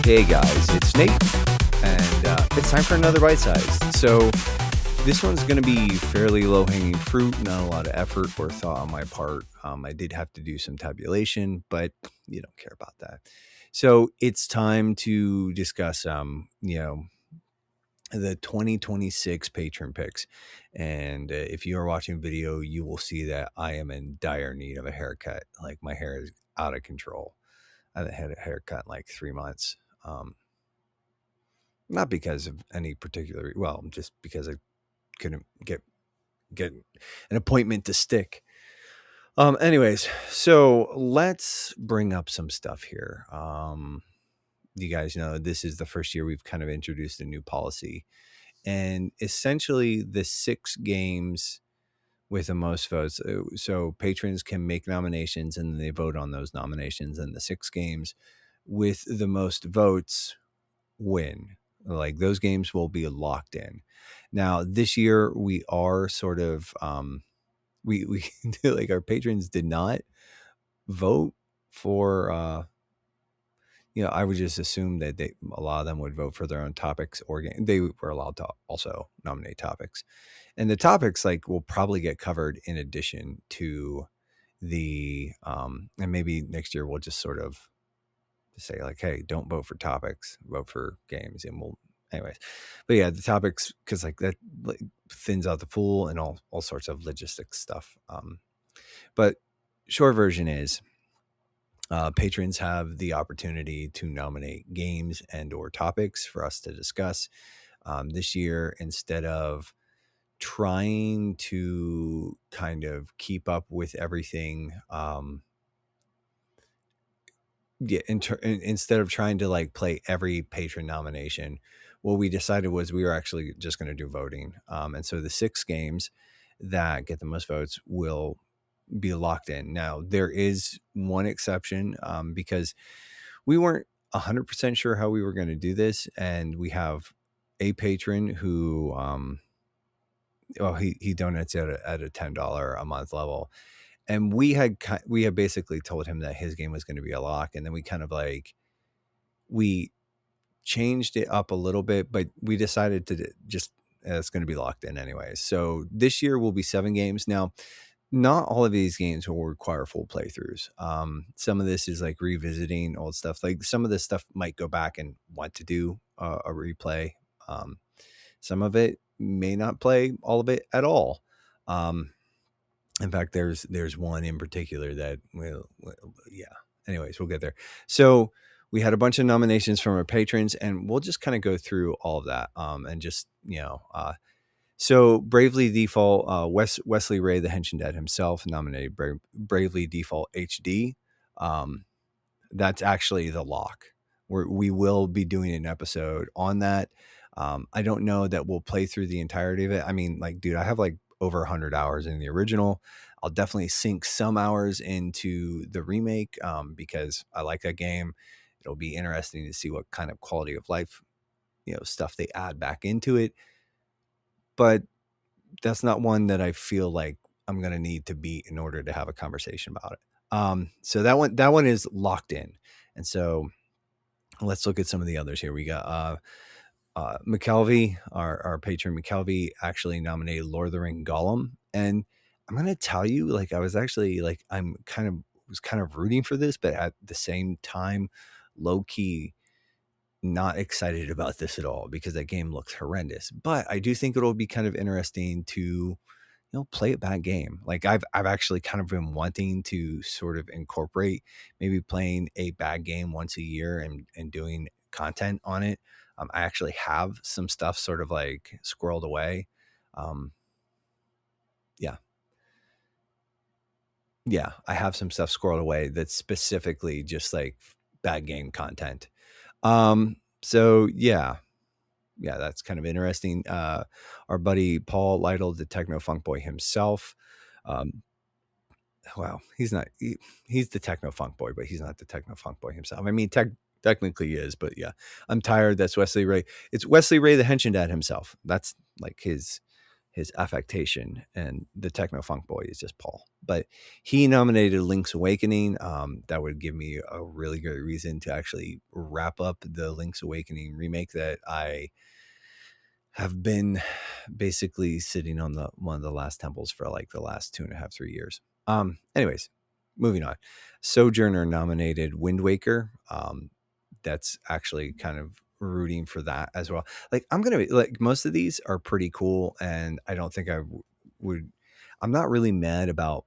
Hey guys, it's Nate, and it's time for another bite size. So this one's going to be fairly low-hanging fruit, not a lot of effort or thought on my part. I did have to do some tabulation, but you don't care about that. So it's time to discuss, the 2026 patron picks. And if you are watching video, you will see that I am in dire need of a haircut. Like, my hair is out of control. I haven't had a haircut in like 3 months. Not because of any particular, just because I couldn't get an appointment to stick. Anyways, so let's bring up some stuff here. You guys know this is the first year we've kind of introduced a new policy, and essentially the 6 games with the most votes. So patrons can make nominations and they vote on those nominations, and the 6 games with the most votes win. Like, those games will be locked in. Now this year we are sort of we like, our patrons did not vote for I would just assume that a lot of them would vote for their own topics, or they were allowed to also nominate topics, and the topics will probably get covered in addition to the and maybe next year we'll just sort of say hey, don't vote for topics, vote for games, and we'll anyways. But yeah, the topics, because that thins out the pool and all sorts of logistics stuff. But short version is, patrons have the opportunity to nominate games and or topics for us to discuss. This year, instead of trying to kind of keep up with everything, instead of trying to play every patron nomination, what we decided was we were actually just going to do voting. And so the 6 games that get the most votes will be locked in. Now, there is one exception, because we weren't 100% sure how we were going to do this, and we have a patron who he donates at a $10 a month level, and we had basically told him that his game was going to be a lock, and then we kind of we changed it up a little bit, but we decided to just it's going to be locked in anyway. So this year will be 7 games. Now, not all of these games will require full playthroughs. Some of this is revisiting old stuff. Some of this stuff might go back and want to do a replay. Some of it may not play all of it at all. In fact, there's one in particular that anyways, we'll get there. So we had a bunch of nominations from our patrons, and we'll just kind of go through all of that. And just, so Bravely Default, Wesley Ray, the Henshin Dad himself, nominated Bravely Default HD. That's actually the lock. We will be doing an episode on that. I don't know that we'll play through the entirety of it. I mean, dude, I have over 100 hours in the original. I'll definitely sink some hours into the remake, because I like that game. It'll be interesting to see what kind of quality of life, stuff they add back into it. But that's not one that I feel like I'm going to need to beat in order to have a conversation about it. So that one is locked in. And so let's look at some of the others here. We got McKelvey, our patron McKelvey, actually nominated Lord of the Ring Gollum. And I'm going to tell you, I was actually was kind of rooting for this, but at the same time, low key not excited about this at all, because that game looks horrendous. But I do think it'll be kind of interesting to play a bad game. I've actually kind of been wanting to sort of incorporate maybe playing a bad game once a year and doing content on it. I actually have some stuff sort of squirreled away. Yeah, I have some stuff squirreled away that's specifically just bad game content. So yeah, that's kind of interesting. Our buddy Paul Lytle, the Techno Funk Boy himself. Well, he's the Techno Funk Boy, but he's not the Techno Funk Boy himself. I mean, technically he is, but yeah, I'm tired. That's Wesley Ray. It's Wesley Ray, the Henshin Dad himself. That's his his affectation, and the techno funk boy is just Paul. But he nominated Link's Awakening. That would give me a really good reason to actually wrap up the Link's Awakening remake that I have been basically sitting on one of the last temples for like the last 2.5, 3 years. Anyways, moving on. Sojourner nominated Wind Waker. That's actually kind of rooting for that as well. Like, I'm gonna be like, most of these are pretty cool, and I don't think I would. I'm not really mad about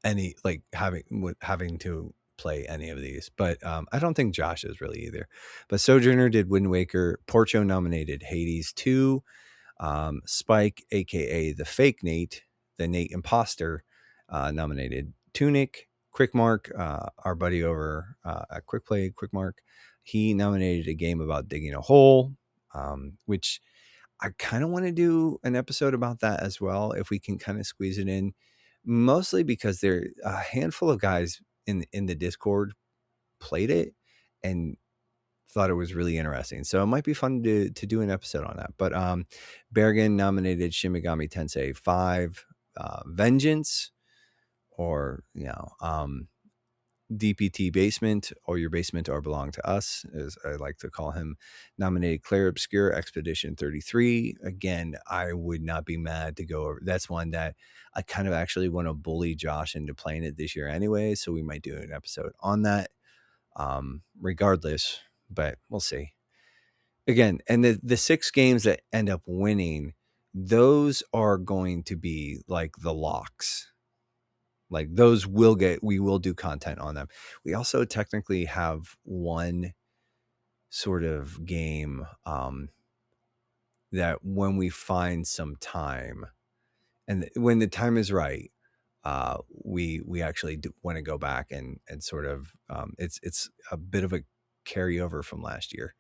any, like, having to play any of these, but I don't think Josh is really either. But Sojourner did Wind Waker. Porcho nominated Hades 2. Spike, aka the fake Nate, the Nate imposter, nominated Tunic. Quickmark, our buddy over at Quick Play, Quickmark, he nominated a game about digging a hole, which I kind of want to do an episode about that as well, if we can kind of squeeze it in. Mostly because there a handful of guys in the Discord played it and thought it was really interesting. So it might be fun to do an episode on that. But Bergen nominated Shin Megami Tensei 5, Vengeance, or DPT Basement, or Your Basement or Belong to Us, as I like to call him, nominated Claire Obscure Expedition 33. Again, I would not be mad to go over. That's one that I kind of actually want to bully Josh into playing it this year anyway, so we might do an episode on that regardless, but we'll see. Again, and the 6 games that end up winning, those are going to be like the locks. Like, those we will do content on them. We also technically have one sort of game that when we find some time, and when the time is right, we actually want to go back and sort of it's a bit of a carryover from last year,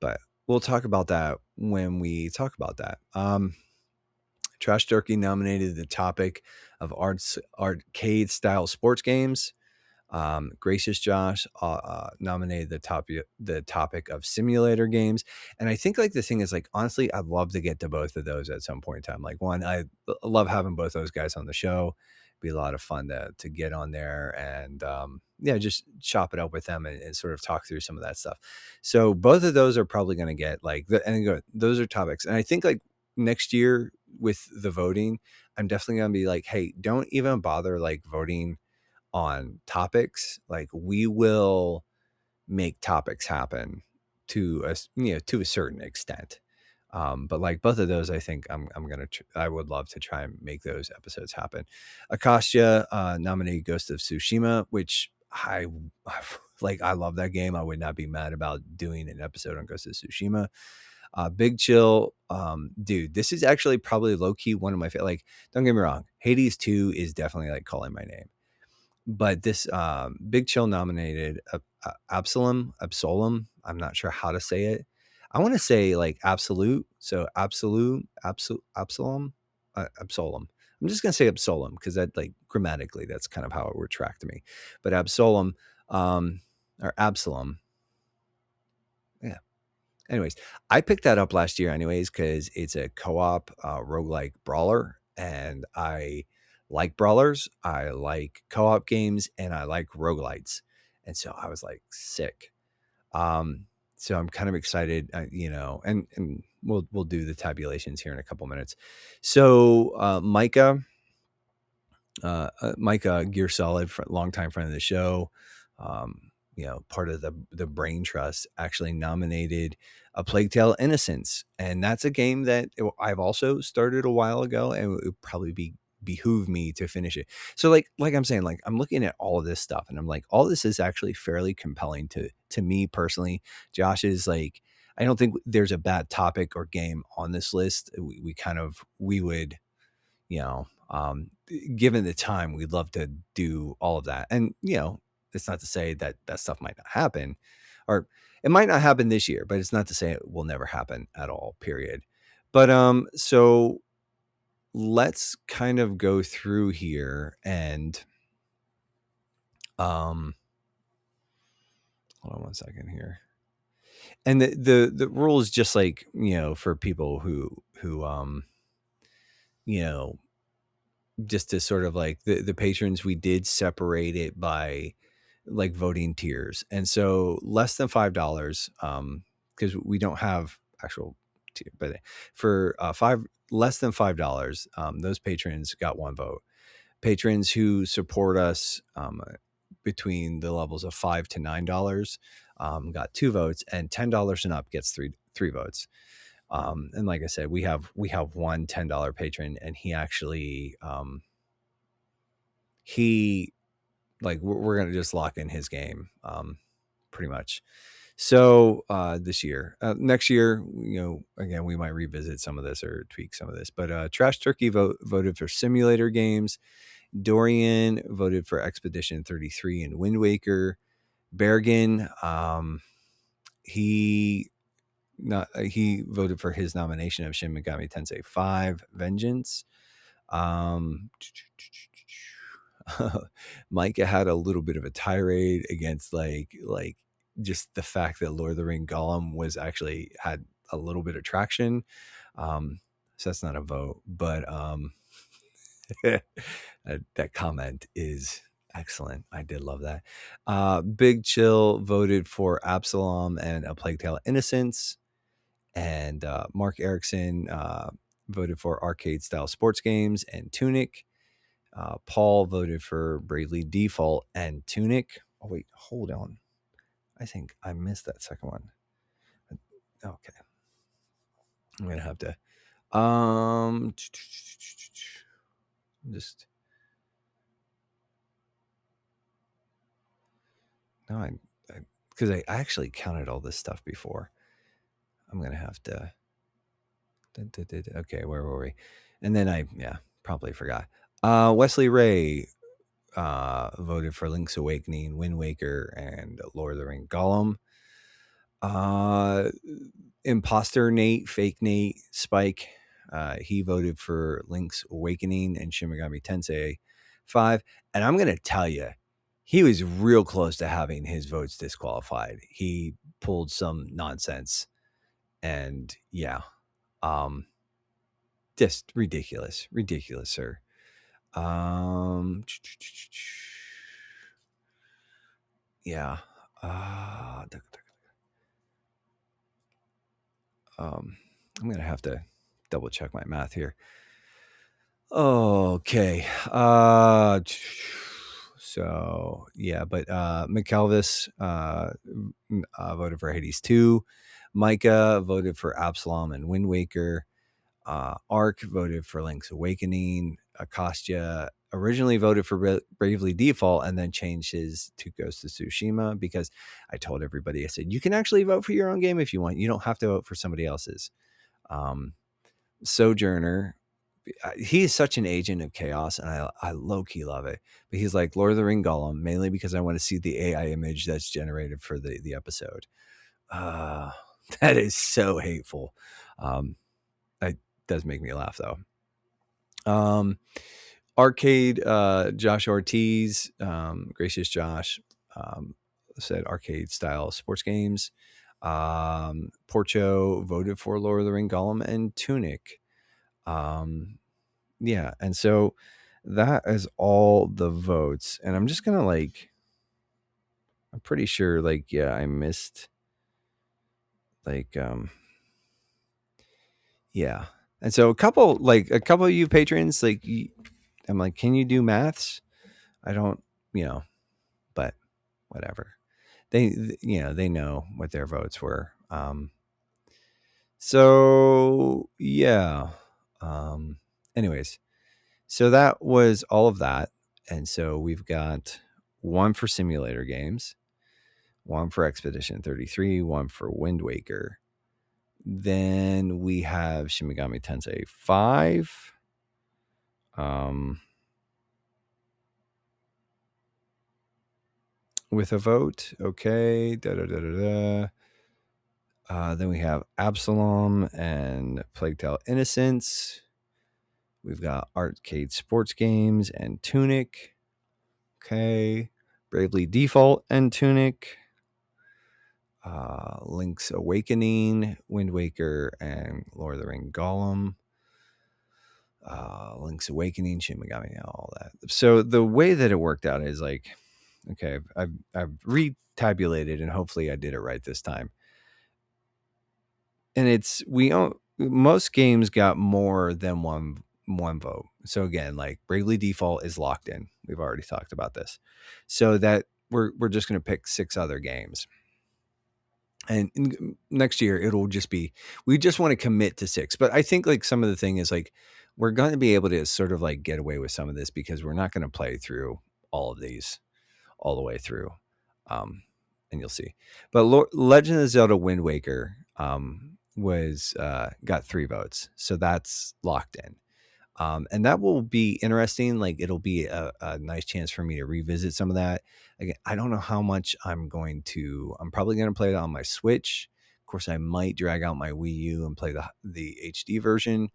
but we'll talk about that when we talk about that. Trash Turkey nominated the topic of arcade style sports games. Gracious Josh nominated the topic of simulator games. And I think, like, the thing is, like, honestly, I'd love to get to both of those at some point in time. Like, one, I love having both those guys on the show. It'd be a lot of fun to get on there and just chop it up with them and sort of talk through some of that stuff. So both of those are probably going to get those are topics. And I think, like, next year with the voting, I'm definitely going to be like, hey, don't even bother like voting on topics. Like, we will make topics happen to a certain extent. But like, both of those, I think I would love to try and make those episodes happen. Akasha nominated Ghost of Tsushima, which I love that game. I would not be mad about doing an episode on Ghost of Tsushima. Big Chill, dude, this is actually probably low key one of my favorite. Like, don't get me wrong, Hades 2 is definitely like calling my name. But this Big Chill nominated Absalom. I'm not sure how to say it. I want to say like absolute. So Absalom. I'm just gonna say Absolem because that, like, grammatically, that's kind of how it would track to me. But Absolem, or Absalom. Yeah. Anyways, I picked that up last year anyways because it's a co-op roguelike brawler, and I like brawlers, I like co-op games, and I like roguelites. And so I was like, sick. So I'm kind of excited, and we'll do the tabulations here in a couple minutes. So Micah, Gear Solid, longtime friend of the show, part of the Brain Trust, actually nominated A Plague Tale: Innocence, and that's a game that I've also started a while ago, and it would probably behoove me to finish it. So like I'm saying, like, I'm looking at all of this stuff, and I'm like, all this is actually fairly compelling to me personally. Josh is like, I don't think there's a bad topic or game on this list. We would, given the time, we'd love to do all of that. And, it's not to say that stuff might not happen, or it might not happen this year, but it's not to say it will never happen at all, period. But, so let's kind of go through here and, hold on one second here. And the rule is just like, for people who you know, just to sort of like the patrons, we did separate it by like voting tiers. And so less than $5, because we don't have actual tier, but for less than $5, those patrons got one vote. Patrons who support us between the levels of $5 to $9 got two votes, and $10 and up gets three votes. And like I said, we have one $10 patron, and he actually he like we're gonna just lock in his game pretty much. So this year, next year, again, we might revisit some of this or tweak some of this. But Trash Turkey voted for simulator games. Dorian voted for Expedition 33 and Wind Waker. Bergen, he voted for his nomination of Shin Megami Tensei 5 Vengeance. Micah had a little bit of a tirade against like just the fact that Lord of the Ring Gollum was actually had a little bit of traction. So that's not a vote, but that comment is excellent. I did love that. Big Chill voted for Absalom and A Plague Tale: Innocence. And Mark Erickson voted for arcade style sports games and Tunic. Paul voted for Bravely Default and Tunic. Oh, wait, hold on. I think I missed that second one. Okay. I'm going to have to just no, because I actually counted all this stuff before. I'm going to have to okay, where were we? And then I probably forgot. Wesley Ray voted for Link's Awakening, Wind Waker, and Lord of the Ring Gollum. Imposter Nate, Fake Nate, Spike, he voted for Link's Awakening and Shin Megami Tensei 5. And I'm going to tell you, he was real close to having his votes disqualified. He pulled some nonsense. And just ridiculous, sir. Yeah. I'm gonna have to double check my math here. Okay. So yeah, but McElvis voted for Hades 2. Micah voted for Absalom and Wind Waker. Ark voted for Link's Awakening. Akostya originally voted for Bravely Default and then changed his to Ghost of Tsushima, because I told everybody, I said, you can actually vote for your own game if you want. You don't have to vote for somebody else's. Sojourner, he's such an agent of chaos, and I low-key love it. But he's like Lord of the Ring Gollum, mainly because I want to see the AI image that's generated for the episode. That is so hateful. It does make me laugh, though. Arcade, Josh Ortiz, Gracious Josh, said arcade style sports games. Porcho voted for Lord of the Ring Gollum and Tunic. Yeah, and so that is all the votes. And I'm just gonna I'm pretty sure I missed yeah. And so a couple of you patrons, I'm like, can you do maths? I don't, but whatever. They know what their votes were. So yeah. Anyways, so that was all of that. And so we've got one for simulator games, one for Expedition 33, one for Wind Waker. Then we have Shin Megami Tensei 5. With a vote. Okay. Then we have Absalom and Plague Tale: Innocence. We've got arcade sports games and Tunic. Okay. Bravely Default and Tunic. Link's Awakening, Wind Waker, and Lord of the Ring Golem. Link's Awakening, Shin Megami, all that. So the way that it worked out is like, okay, I've retabulated, and hopefully I did it right this time. And it's most games got more than one vote. So again, like Bravely Default is locked in. We've already talked about this. So that we're just going to pick 6 other games. And next year it'll just be, we just want to commit to 6. But I think like some of the thing is like, we're going to be able to sort of like get away with some of this because we're not going to play through all of these all the way through. And you'll see. But Legend of Zelda Wind Waker was got 3 votes. So that's locked in. And that will be interesting. Like it'll be a nice chance for me to revisit some of that. Again, I don't know how much I'm probably going to play it on my Switch. Of course, I might drag out my Wii U and play the HD version.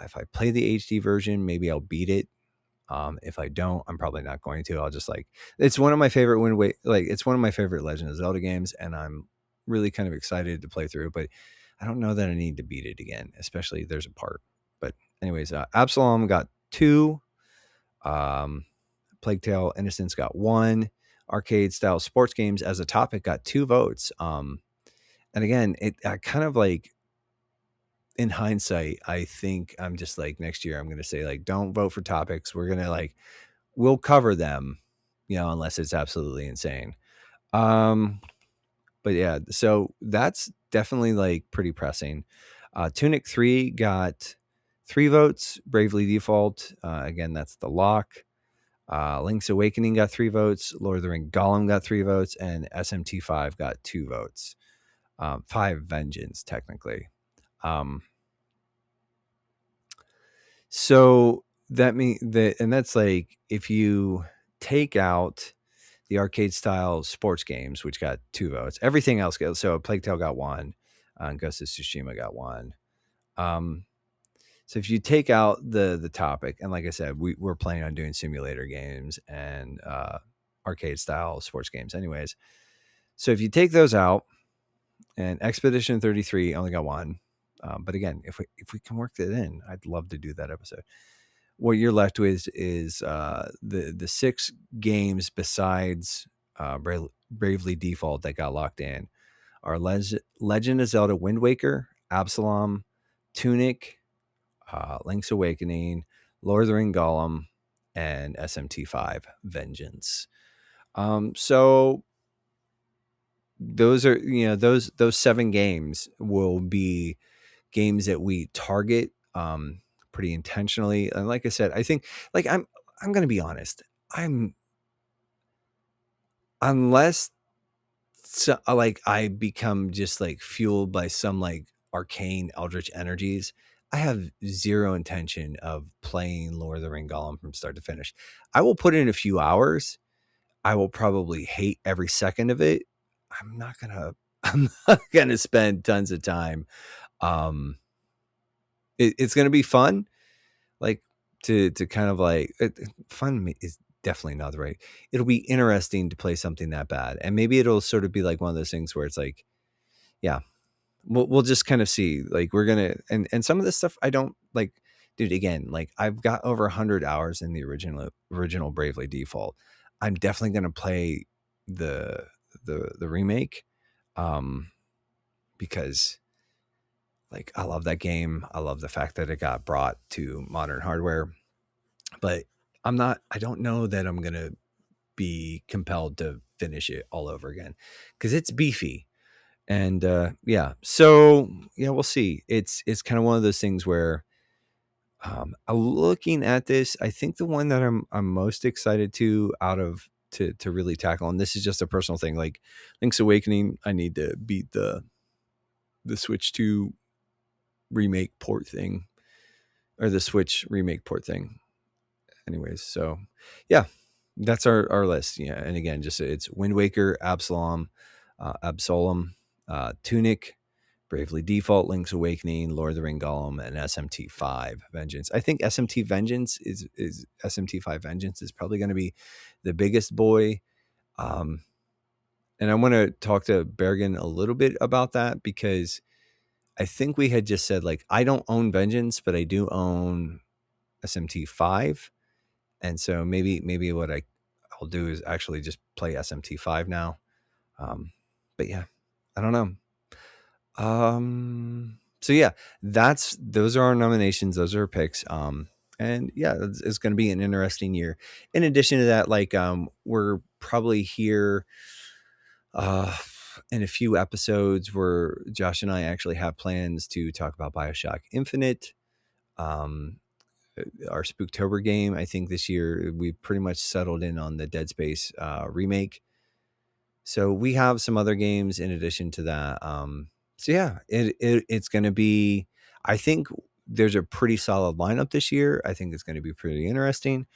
If I play the HD version, maybe I'll beat it. If I don't, I'm probably not going to. I'll just it's one of my favorite it's one of my favorite Legend of Zelda games, and I'm really kind of excited to play through, but I don't know that I need to beat it again, especially there's a part. But anyways, Absalom got 2. Plague Tale Innocence got 1. Arcade style sports games as a topic got 2 votes. And again, it kind of like, in hindsight, I think I'm just like, next year I'm going to say like, don't vote for topics. We're going to we'll cover them, unless it's absolutely insane. But yeah, so that's definitely like pretty pressing. Tunic 3 got 3 votes. Bravely Default, again, that's the lock. Link's Awakening got 3 votes. Lord of the Ring Golem got 3 votes, and SMT5 got 2 votes. 5 Vengeance, technically. So that means that, and that's like, if you take out the arcade style sports games, which got 2 votes, everything else goes. So Plague Tale got 1, and Ghost of Tsushima got 1. So if you take out the topic, and like I said, we're planning on doing simulator games and arcade style sports games anyways. So if you take those out, and Expedition 33 only got 1. But again, if we can work that in, I'd love to do that episode. What you're left with is the 6 games besides Bravely Default that got locked in are Legend of Zelda Wind Waker, Absalom, Tunic, Link's Awakening, Lord of the Ring Golem, and SMT5 Vengeance. So those are, those 7 games will be games that we target pretty intentionally. And like I said, I think I'm going to be honest. Unless I become just fueled by some arcane eldritch energies, I have zero intention of playing Lord of the Ring Golem from start to finish. I will put in a few hours. I will probably hate every second of it. I'm not gonna spend tons of time. It's gonna be fun, to kind of fun is definitely not the right. It'll be interesting to play something that bad, and maybe it'll sort of be like one of those things where it's like, yeah, we'll just kind of see. We're gonna, and some of this stuff I don't like, dude. Again, I've got over 100 hours in the original Bravely Default. I'm definitely gonna play the remake, because I love that game. I love the fact that it got brought to modern hardware, but I don't know that I'm gonna be compelled to finish it all over again because it's beefy. And yeah, so yeah, we'll see. It's kind of one of those things where looking at this, I think the one that I'm most excited to really tackle, and this is just a personal thing, Link's Awakening, I need to beat the Switch 2 remake port thing, or the Switch remake port thing. Anyways, so yeah, that's our list. Yeah, and again, just it's Wind Waker, Absalom, Tunic, Bravely Default, Link's Awakening, Lord of the Ring Golem, and SMT5 Vengeance. I think SMT5 Vengeance is probably going to be the biggest boy. And I want to talk to Bergen a little bit about that, because I think we had just said, like, I don't own Vengeance, but I do own SMT5. And so maybe what I'll do is actually just play SMT5 now. But yeah, I don't know. So yeah, those are our nominations. Those are our picks. And yeah, it's going to be an interesting year. In addition to that, like, we're probably here, in a few episodes where Josh and I actually have plans to talk about BioShock Infinite, our Spooktober game. I think this year we pretty much settled in on the Dead Space remake. So we have some other games in addition to that. So yeah, it's going to be, I think there's a pretty solid lineup this year. I think it's going to be pretty interesting.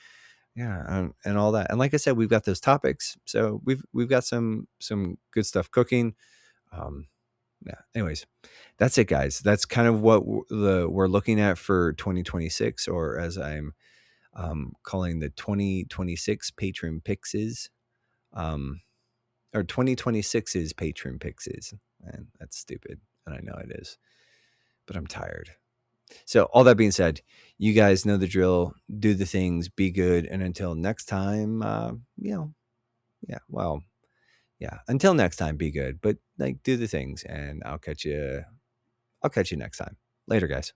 Yeah, and all that. And like I said, we've got those topics. So we've got some good stuff cooking. Yeah. Anyways, that's it, guys. That's kind of what we're looking at for 2026, or as I'm calling the 2026 patron picks, or 2026's patron picks. And that's stupid, and I know it is, but I'm tired. So all that being said, you guys know the drill. Do the things, be good, and until next time, until next time, be good, but like, do the things, and I'll catch you next time. Later, guys.